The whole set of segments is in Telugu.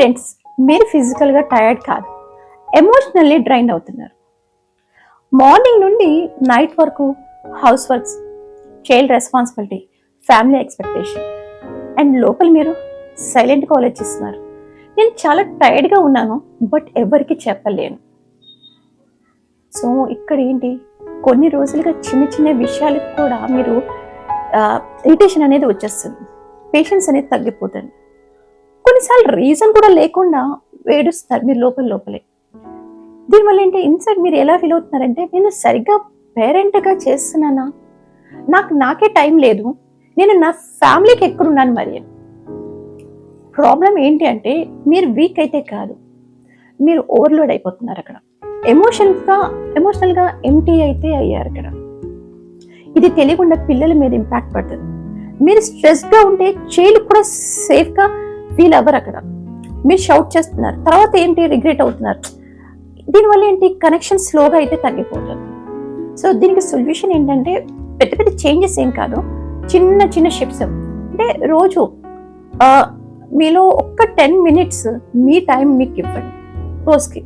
పేరెంట్స్, మీరు ఫిజికల్గా టైర్డ్ కాదు, ఎమోషనల్లీ డ్రైన్ అవుతున్నారు. మార్నింగ్ నుండి నైట్ వరకు house works, child responsibility, family expectation and లోపల మీరు సైలెంట్గా ఆలోచిస్తున్నారు. నేను చాలా టైర్డ్గా ఉన్నాను, బట్ ఎవరికి చెప్పలేను. సో ఇక్కడ ఏంటి, కొన్ని రోజులుగా చిన్న చిన్న విషయాలకు కూడా మీరు ఇరిటేషన్ అనేది వచ్చేస్తుంది, పేషెన్స్ అనేది తగ్గిపోతుంది. కొన్నిసార్లు రీజన్ కూడా లేకుండా ఏడుస్తారు మీరు లోపలే. దీనివల్ల ఏంటి, ఇన్సైడ్ మీరు ఎలా ఫీల్ అవుతున్నారంటే, నేను సరిగ్గా పేరెంట్గా చేస్తున్నానా, నాకే టైం లేదు, నేను నా ఫ్యామిలీకి ఎక్కడున్నాను మరి. ప్రాబ్లం ఏంటి అంటే, మీరు వీక్ అయితే కాదు, మీరు ఓవర్లోడ్ అయిపోతున్నారు అక్కడ. ఎమోషనల్గా ఎంటీ అయితే అయ్యారు అక్కడ. ఇది తెలియకుండా పిల్లల మీద ఇంపాక్ట్ పడుతుంది. మీరు స్ట్రెస్గా ఉంటే చైల్డ్ కూడా సేఫ్గా ఫీల్ అవ్వరు అక్కడ. మీరు షౌట్ చేస్తున్నారు, తర్వాత ఏంటి రిగ్రెట్ అవుతున్నారు. దీనివల్ల ఏంటి, కనెక్షన్ స్లోగా అయితే తగ్గిపోతుంది. సో దీనికి సొల్యూషన్ ఏంటంటే, పెద్ద పెద్ద చేంజెస్ ఏం కాదు, చిన్న చిన్న షిఫ్ట్స్. అంటే రోజు మీలో ఒక్క 10 minutes మీ టైం మీకు ఇవ్వండి రోజుకి.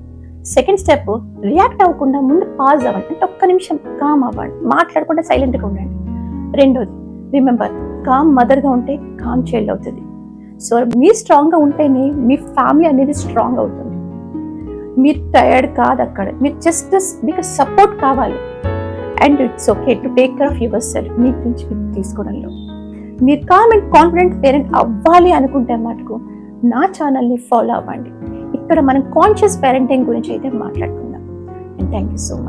సెకండ్ స్టెప్, రియాక్ట్ అవ్వకుండా ముందు పాజ్ అవ్వండి, అంటే ఒక్క నిమిషం కామ్ అవ్వండి, మాట్లాడకుండా సైలెంట్గా ఉండండి. రెండోది, రిమెంబర్, కామ్ మదర్గా ఉంటే కామ్ చైల్డ్ అవుతుంది. సో మీరు స్ట్రాంగ్గా ఉంటేనే మీ ఫ్యామిలీ అనేది స్ట్రాంగ్ అవుతుంది. మీరు టైర్డ్ కాదు అక్కడ, మీరు జస్ట్ మీకు సపోర్ట్ కావాలి. And it's okay to take care of yourself. మీ గురించి మీకు తీసుకోవడంలో మీరు కామ్ అండ్ కాన్ఫిడెంట్ పేరెంట్ అవ్వాలి అనుకుంటే మటుకు నా ఛానల్ని ఫాలో అవ్వండి. ఇక్కడ మనం కాన్షియస్ పేరెంటింగ్ గురించి అయితే మాట్లాడుకుందాం. And thank you so much.